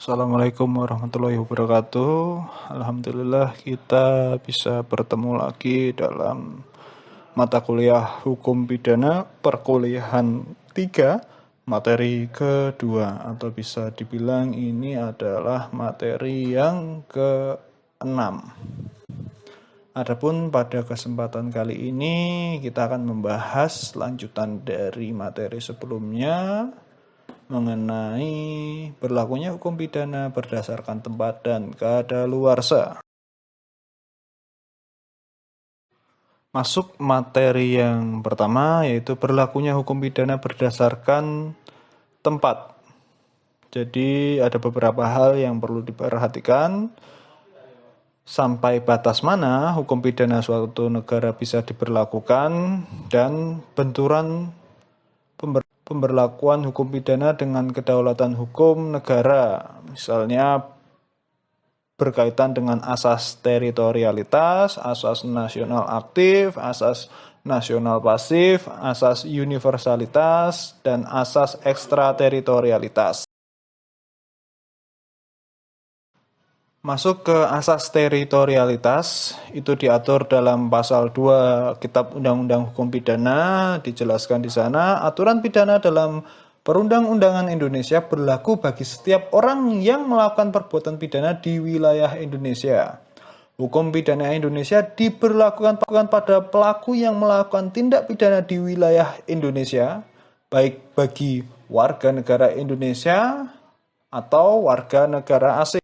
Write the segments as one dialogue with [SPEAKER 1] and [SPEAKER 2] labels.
[SPEAKER 1] Assalamualaikum warahmatullahi wabarakatuh. Alhamdulillah kita bisa bertemu lagi dalam mata kuliah Hukum Pidana perkuliahan 3, materi kedua, atau bisa dibilang ini adalah materi yang ke-6. Adapun pada kesempatan kali ini kita akan membahas lanjutan dari materi sebelumnya mengenai berlakunya hukum pidana berdasarkan tempat dan kadaluarsa. Masuk materi yang pertama, yaitu berlakunya hukum pidana berdasarkan tempat. Jadi ada beberapa hal yang perlu diperhatikan. Sampai batas mana hukum pidana suatu negara bisa diberlakukan, dan benturan pemberlakuan hukum pidana dengan kedaulatan hukum negara, misalnya berkaitan dengan asas teritorialitas, asas nasional aktif, asas nasional pasif, asas universalitas, dan asas ekstrateritorialitas. Masuk ke asas teritorialitas, itu diatur dalam pasal 2 Kitab Undang-Undang Hukum Pidana. Dijelaskan di sana, aturan pidana dalam Perundang-undangan Indonesia berlaku bagi setiap orang yang melakukan perbuatan pidana di wilayah Indonesia. Hukum pidana Indonesia diberlakukan pada pelaku yang melakukan tindak pidana di wilayah Indonesia, baik bagi warga negara Indonesia atau warga negara asing.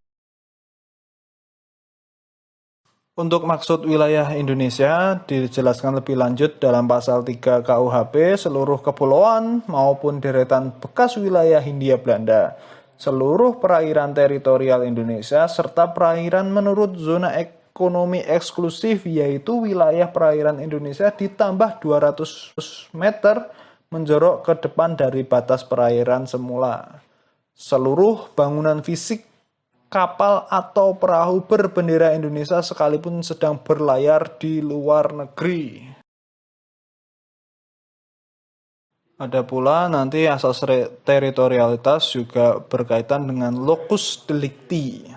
[SPEAKER 1] Untuk maksud wilayah Indonesia dijelaskan lebih lanjut dalam pasal 3 KUHP, seluruh kepulauan maupun deretan bekas wilayah Hindia Belanda, seluruh perairan teritorial Indonesia, serta perairan menurut zona ekonomi eksklusif, yaitu wilayah perairan Indonesia ditambah 200 meter menjorok ke depan dari batas perairan semula. Seluruh bangunan fisik kapal atau perahu berbendera Indonesia sekalipun sedang berlayar di luar negeri. Ada pula nanti asas teritorialitas juga berkaitan dengan locus delicti.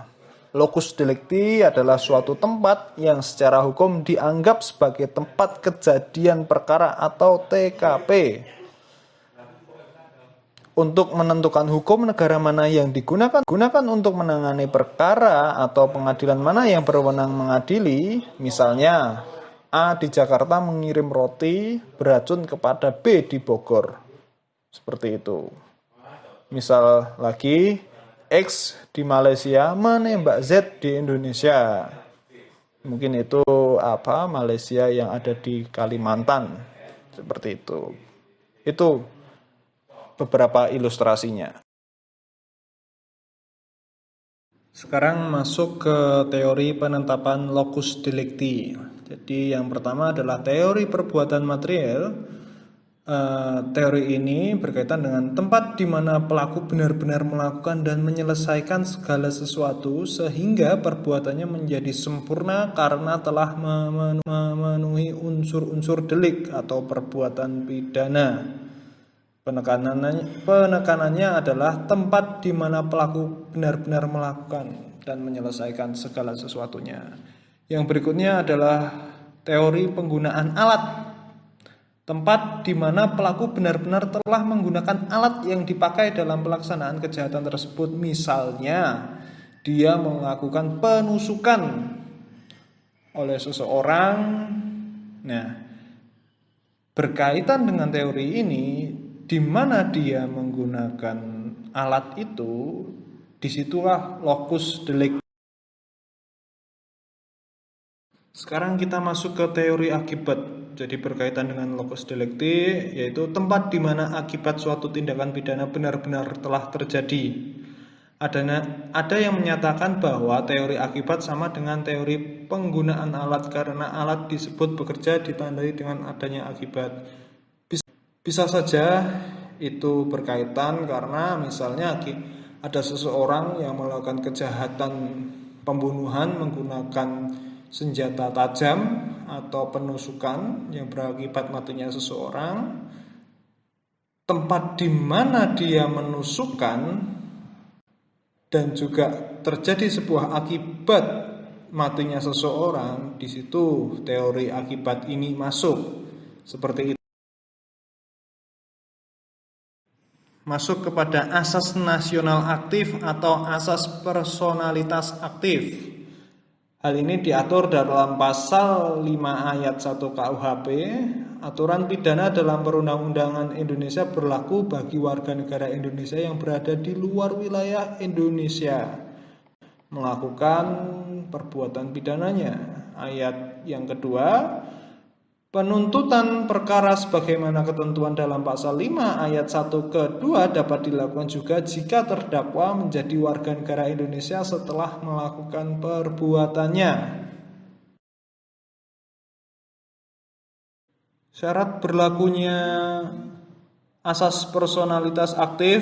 [SPEAKER 1] Locus delicti adalah suatu tempat yang secara hukum dianggap sebagai tempat kejadian perkara atau TKP. Untuk menentukan hukum negara mana yang digunakan untuk menangani perkara atau pengadilan mana yang berwenang mengadili, misalnya A di Jakarta mengirim roti beracun kepada B di Bogor. Seperti itu. Misal lagi, X di Malaysia menembak Z di Indonesia. Mungkin itu Malaysia yang ada di Kalimantan. Seperti itu. Itu beberapa ilustrasinya. Sekarang masuk ke teori penetapan locus delicti. Jadi yang pertama adalah teori perbuatan material. Teori ini berkaitan dengan tempat di mana pelaku benar-benar melakukan dan menyelesaikan segala sesuatu sehingga perbuatannya menjadi sempurna karena telah memenuhi unsur-unsur delik atau perbuatan pidana. Penekanannya adalah tempat di mana pelaku benar-benar melakukan dan menyelesaikan segala sesuatunya. Yang berikutnya adalah teori penggunaan alat. Tempat di mana pelaku benar-benar telah menggunakan alat yang dipakai dalam pelaksanaan kejahatan tersebut. Misalnya, dia melakukan penusukan oleh seseorang. Nah, berkaitan dengan teori ini, di mana dia menggunakan alat itu, disitulah locus delicti. Sekarang kita masuk ke teori akibat. Jadi berkaitan dengan locus delicti, yaitu tempat di mana akibat suatu tindakan pidana benar-benar telah terjadi. Ada yang menyatakan bahwa teori akibat sama dengan teori penggunaan alat karena alat disebut bekerja ditandai dengan adanya akibat. Bisa saja itu berkaitan karena misalnya ada seseorang yang melakukan kejahatan pembunuhan menggunakan senjata tajam atau penusukan yang berakibat matinya seseorang. Tempat di mana dia menusukkan dan juga terjadi sebuah akibat matinya seseorang, di situ teori akibat ini masuk. Seperti itu. Masuk kepada asas nasional aktif atau asas personalitas aktif. Hal ini diatur dalam pasal 5 ayat 1 KUHP. Aturan pidana dalam perundang-undangan Indonesia berlaku bagi warga negara Indonesia yang berada di luar wilayah Indonesia melakukan perbuatan pidananya. Ayat yang kedua, penuntutan perkara sebagaimana ketentuan dalam pasal 5 ayat 1 ke 2 dapat dilakukan juga jika terdakwa menjadi warga negara Indonesia setelah melakukan perbuatannya. Syarat berlakunya asas personalitas aktif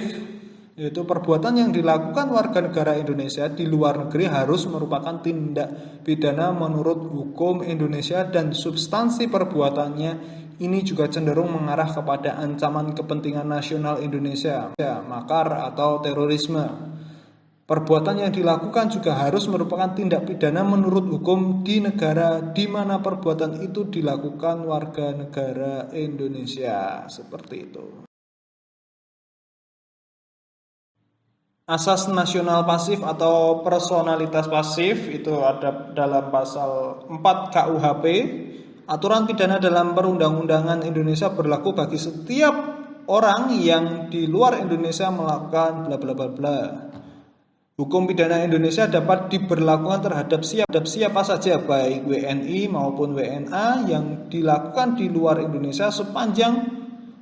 [SPEAKER 1] yaitu perbuatan yang dilakukan warga negara Indonesia di luar negeri harus merupakan tindak pidana menurut hukum Indonesia dan substansi perbuatannya ini juga cenderung mengarah kepada ancaman kepentingan nasional Indonesia, makar atau terorisme. Perbuatan yang dilakukan juga harus merupakan tindak pidana menurut hukum di negara di mana perbuatan itu dilakukan warga negara Indonesia. Seperti itu. Asas nasional pasif atau personalitas pasif itu ada dalam pasal 4 KUHP. Aturan pidana dalam perundang-undangan Indonesia berlaku bagi setiap orang yang di luar Indonesia melakukan bla bla bla bla. Hukum pidana Indonesia dapat diberlakukan terhadap siapa saja baik WNI maupun WNA yang dilakukan di luar Indonesia sepanjang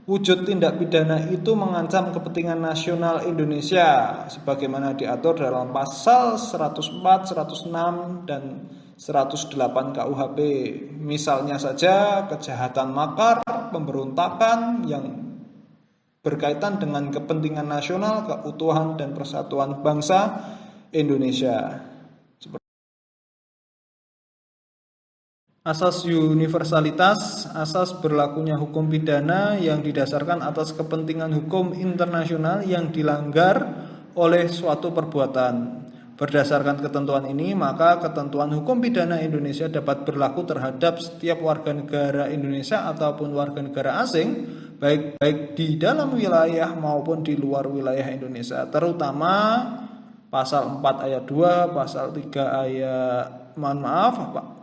[SPEAKER 1] wujud tindak pidana itu mengancam kepentingan nasional Indonesia sebagaimana diatur dalam pasal 104, 106 dan 108 KUHP. Misalnya saja kejahatan makar, pemberontakan yang berkaitan dengan kepentingan nasional, keutuhan dan persatuan bangsa Indonesia. Asas universalitas, asas berlakunya hukum pidana yang didasarkan atas kepentingan hukum internasional yang dilanggar oleh suatu perbuatan. Berdasarkan ketentuan ini, maka ketentuan hukum pidana Indonesia dapat berlaku terhadap setiap warga negara Indonesia ataupun warga negara asing, baik di dalam wilayah maupun di luar wilayah Indonesia, terutama pasal 4 ayat 2, pasal 3 ayat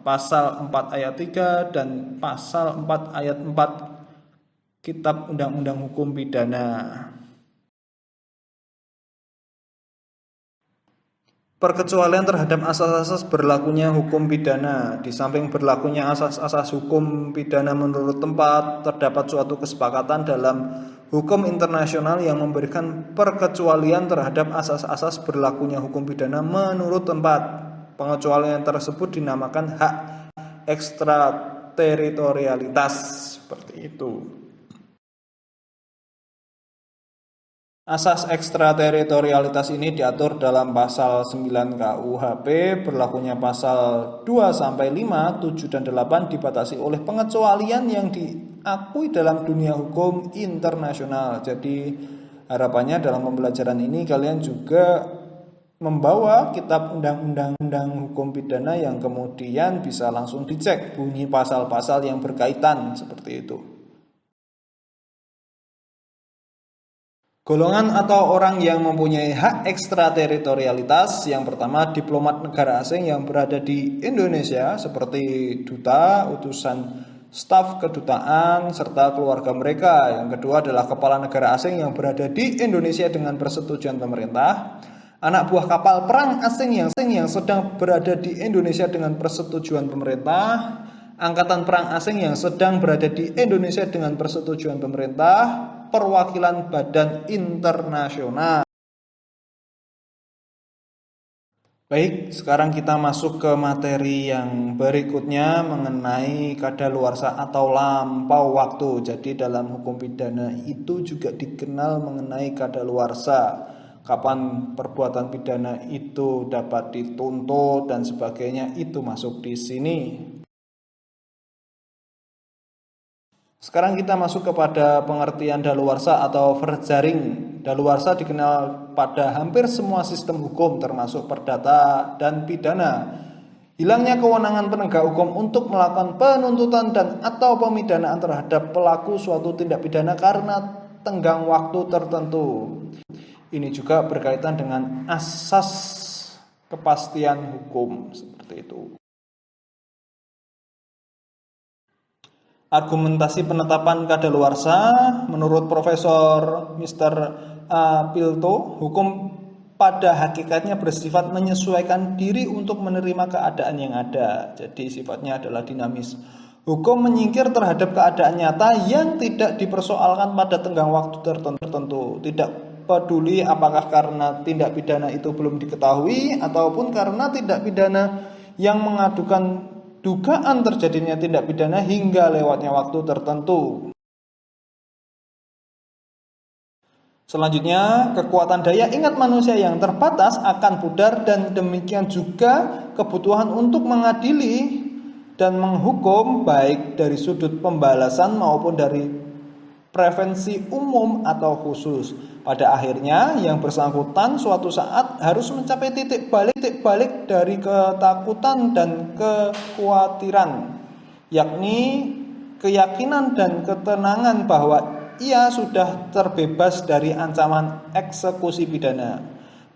[SPEAKER 1] pasal 4 ayat 3 dan pasal 4 ayat 4 Kitab Undang-Undang Hukum Pidana. Perkecualian terhadap asas-asas berlakunya hukum pidana. Di samping berlakunya asas-asas hukum pidana menurut tempat, terdapat suatu kesepakatan dalam hukum internasional yang memberikan perkecualian terhadap asas-asas berlakunya hukum pidana menurut tempat. Pengecualian tersebut dinamakan hak ekstrateritorialitas. Seperti itu. Asas ekstrateritorialitas ini diatur dalam pasal 9 KUHP, berlakunya pasal 2 sampai 5, 7 dan 8 dibatasi oleh pengecualian yang diakui dalam dunia hukum internasional. Jadi harapannya dalam pembelajaran ini kalian juga membawa kitab undang-undang hukum pidana yang kemudian bisa langsung dicek bunyi pasal-pasal yang berkaitan seperti itu. Golongan atau orang yang mempunyai hak ekstrateritorialitas, yang pertama diplomat negara asing yang berada di Indonesia seperti duta, utusan staf kedutaan, serta keluarga mereka. Yang kedua adalah kepala negara asing yang berada di Indonesia dengan persetujuan pemerintah. Anak buah kapal perang asing yang sedang berada di Indonesia dengan persetujuan pemerintah. Angkatan perang asing yang sedang berada di Indonesia dengan persetujuan pemerintah, perwakilan badan internasional. Baik, sekarang kita masuk ke materi yang berikutnya mengenai kadaluarsa atau lampau waktu. Jadi dalam hukum pidana itu juga dikenal mengenai kadaluarsa. Kapan perbuatan pidana itu dapat dituntut dan sebagainya itu masuk di sini. Sekarang kita masuk kepada pengertian daluarsa atau verjaring. Daluarsa dikenal pada hampir semua sistem hukum termasuk perdata dan pidana. Hilangnya kewenangan penegak hukum untuk melakukan penuntutan dan atau pemidanaan terhadap pelaku suatu tindak pidana karena tenggang waktu tertentu. Ini juga berkaitan dengan asas kepastian hukum seperti itu. Argumentasi penetapan kadaluarsa menurut Profesor Mr. Pilto, hukum pada hakikatnya bersifat menyesuaikan diri untuk menerima keadaan yang ada. Jadi sifatnya adalah dinamis. Hukum menyingkir terhadap keadaan nyata yang tidak dipersoalkan pada tenggang waktu tertentu. Tidak peduli apakah karena tindak pidana itu belum diketahui ataupun karena tindak pidana yang mengadukan dugaan terjadinya tindak pidana hingga lewatnya waktu tertentu. Selanjutnya, kekuatan daya ingat manusia yang terbatas akan pudar dan demikian juga kebutuhan untuk mengadili dan menghukum baik dari sudut pembalasan maupun dari prevensi umum atau khusus. Pada akhirnya, yang bersangkutan suatu saat harus mencapai titik balik dari ketakutan dan kekhawatiran, yakni keyakinan dan ketenangan bahwa ia sudah terbebas dari ancaman eksekusi pidana.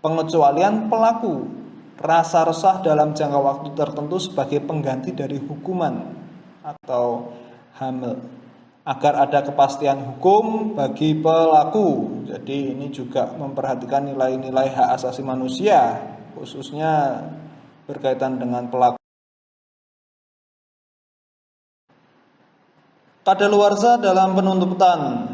[SPEAKER 1] Pengecualian pelaku, rasa resah dalam jangka waktu tertentu sebagai pengganti dari hukuman atau hamil, agar ada kepastian hukum bagi pelaku. Jadi ini juga memperhatikan nilai-nilai hak asasi manusia, khususnya berkaitan dengan pelaku. Kadaluarsa dalam penuntutan.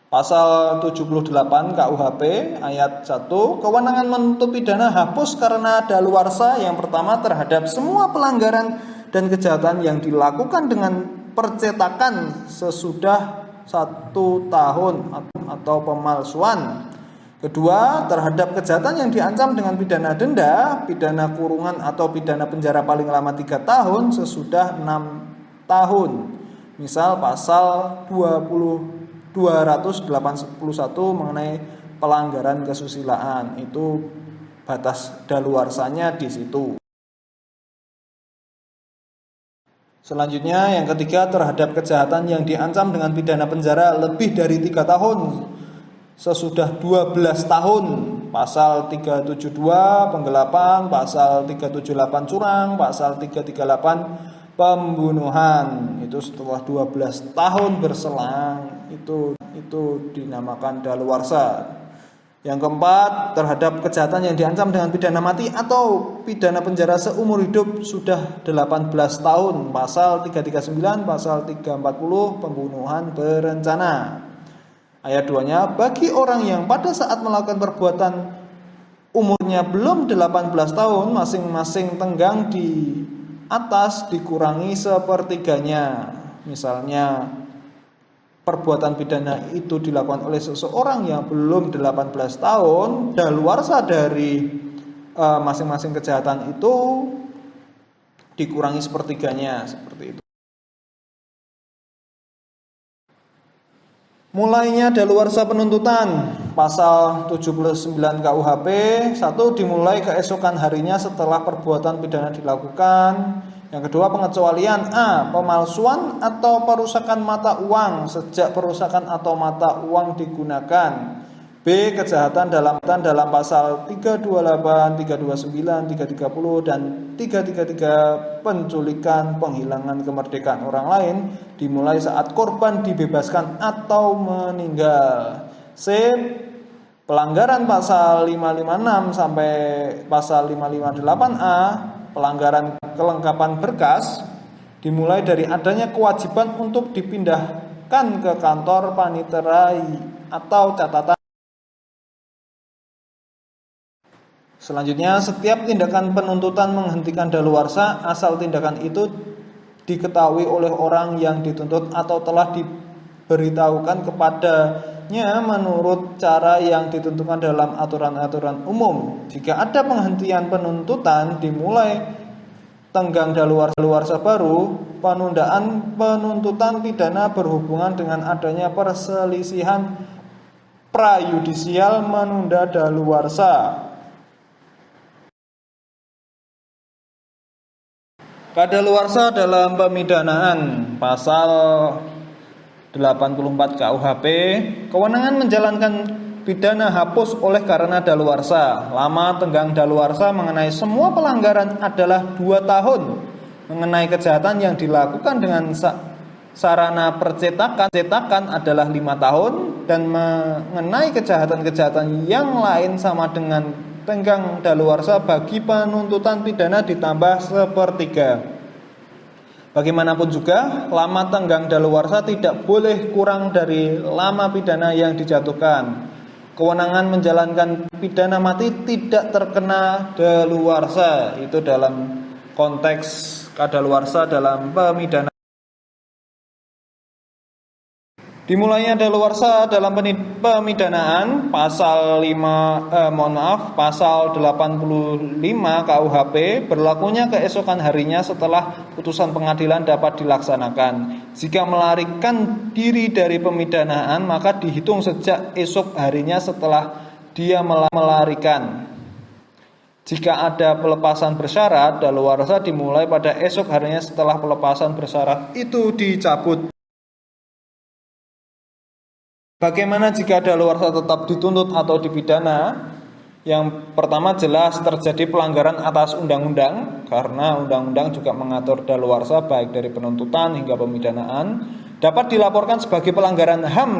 [SPEAKER 1] Pasal 78 KUHP ayat 1, kewenangan menuntut pidana hapus karena daluarsa yang pertama terhadap semua pelanggaran dan kejahatan yang dilakukan dengan percetakan sesudah 1 tahun atau pemalsuan. Kedua, terhadap kejahatan yang diancam dengan pidana denda, pidana kurungan atau pidana penjara paling lama 3 tahun sesudah 6 tahun. Misal pasal 281 mengenai pelanggaran kesusilaan, itu batas daluarsanya di situ. Selanjutnya yang ketiga, terhadap kejahatan yang diancam dengan pidana penjara lebih dari 3 tahun sesudah 12 tahun, pasal 372 penggelapan, pasal 378 curang, pasal 338 pembunuhan. Itu setelah 12 tahun berselang, itu dinamakan daluarsa. Yang keempat, terhadap kejahatan yang diancam dengan pidana mati atau pidana penjara seumur hidup sudah 18 tahun, pasal 339, pasal 340 pembunuhan berencana. Ayat 2-nya, bagi orang yang pada saat melakukan perbuatan umurnya belum 18 tahun, masing-masing tenggang di atas dikurangi sepertiganya. Misalnya perbuatan pidana itu dilakukan oleh seseorang yang belum 18 tahun, daluarsa dari masing-masing kejahatan itu dikurangi sepertiganya, seperti itu. Mulainya daluarsa penuntutan. Pasal 79 KUHP 1, dimulai keesokan harinya setelah perbuatan pidana dilakukan. Yang kedua, pengecualian A, pemalsuan atau perusakan mata uang sejak perusakan atau mata uang digunakan. B, kejahatan dalam pasal 328, 329, 330 dan 333 penculikan, penghilangan kemerdekaan orang lain dimulai saat korban dibebaskan atau meninggal. C, pelanggaran pasal 556 sampai pasal 558A, pelanggaran kelengkapan berkas dimulai dari adanya kewajiban untuk dipindahkan ke kantor paniterai atau catatan. Selanjutnya, setiap tindakan penuntutan menghentikan daluarsa asal tindakan itu diketahui oleh orang yang dituntut atau telah diberitahukan kepadanya menurut cara yang ditentukan dalam aturan-aturan umum. Jika ada penghentian penuntutan dimulai tenggang daluarsa baru, penundaan penuntutan pidana berhubungan dengan adanya perselisihan prayudisial menunda daluarsa. Kadaluarsa dalam pemidanaan pasal 84 KUHP, kewenangan menjalankan pidana hapus oleh karena daluarsa. Lama tenggang daluarsa mengenai semua pelanggaran adalah 2 tahun. Mengenai kejahatan yang dilakukan dengan sarana percetakan adalah 5 tahun, dan mengenai kejahatan-kejahatan yang lain sama dengan tenggang daluarsa bagi penuntutan pidana ditambah 1/3. Bagaimanapun juga, lama tenggang daluarsa tidak boleh kurang dari lama pidana yang dijatuhkan. Kewenangan menjalankan pidana mati tidak terkena daluarsa. Itu dalam konteks kadaluarsa dalam pemidanaan. Dimulainya daluarsa dalam pemidanaan pasal 85 KUHP, berlakunya keesokan harinya setelah putusan pengadilan dapat dilaksanakan. Jika melarikan diri dari pemidanaan, maka dihitung sejak esok harinya setelah dia melarikan. Jika ada pelepasan bersyarat, daluarsa dimulai pada esok harinya setelah pelepasan bersyarat itu dicabut. Bagaimana jika daluarsa tetap dituntut atau dipidana? Yang pertama, jelas terjadi pelanggaran atas undang-undang, karena undang-undang juga mengatur daluarsa baik dari penuntutan hingga pemidanaan, dapat dilaporkan sebagai pelanggaran HAM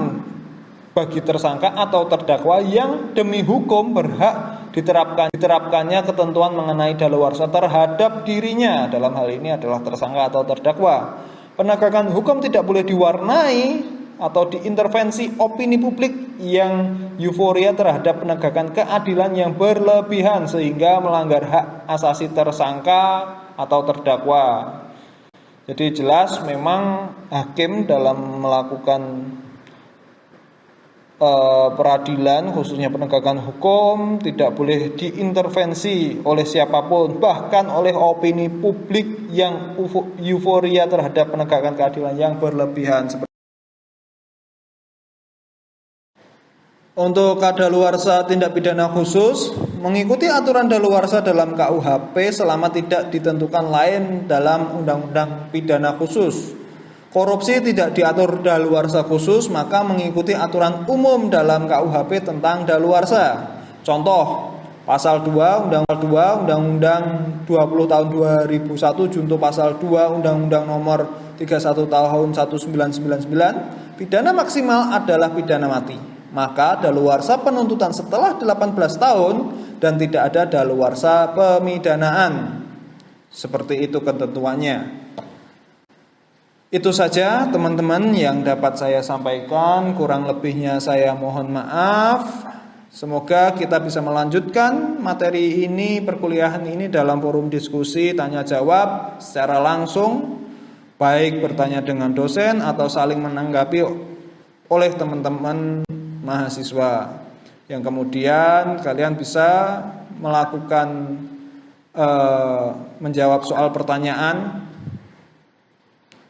[SPEAKER 1] bagi tersangka atau terdakwa yang demi hukum berhak diterapkannya ketentuan mengenai daluarsa terhadap dirinya. Dalam hal ini adalah tersangka atau terdakwa. Penegakan hukum tidak boleh diwarnai atau diintervensi opini publik yang euforia terhadap penegakan keadilan yang berlebihan sehingga melanggar hak asasi tersangka atau terdakwa. Jadi jelas memang hakim dalam melakukan peradilan, khususnya penegakan hukum, tidak boleh diintervensi oleh siapapun, bahkan oleh opini publik yang euforia terhadap penegakan keadilan yang berlebihan. Untuk kadaluarsa tindak pidana khusus, mengikuti aturan daluarsa dalam KUHP selama tidak ditentukan lain dalam undang-undang pidana khusus. Korupsi tidak diatur daluarsa khusus, maka mengikuti aturan umum dalam KUHP tentang daluarsa. Contoh, pasal 2 Undang-Undang 20 tahun 2001 junto pasal 2 Undang-Undang nomor 31 tahun 1999, pidana maksimal adalah pidana mati. Maka daluarsa penuntutan setelah 18 tahun dan tidak ada daluarsa pemidanaan. Seperti itu ketentuannya. Itu saja teman-teman yang dapat saya sampaikan. Kurang lebihnya saya mohon maaf. Semoga kita bisa melanjutkan materi ini, perkuliahan ini dalam forum diskusi tanya jawab secara langsung, baik bertanya dengan dosen atau saling menanggapi oleh teman-teman mahasiswa, yang kemudian kalian bisa melakukan menjawab soal pertanyaan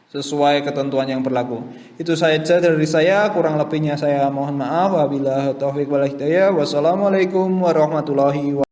[SPEAKER 1] sesuai ketentuan yang berlaku. Itu saja dari saya, kurang lebihnya saya mohon maaf. Wabillahi taufiq wal hidayah. Wassalamualaikum warahmatullahi wabarakatuh.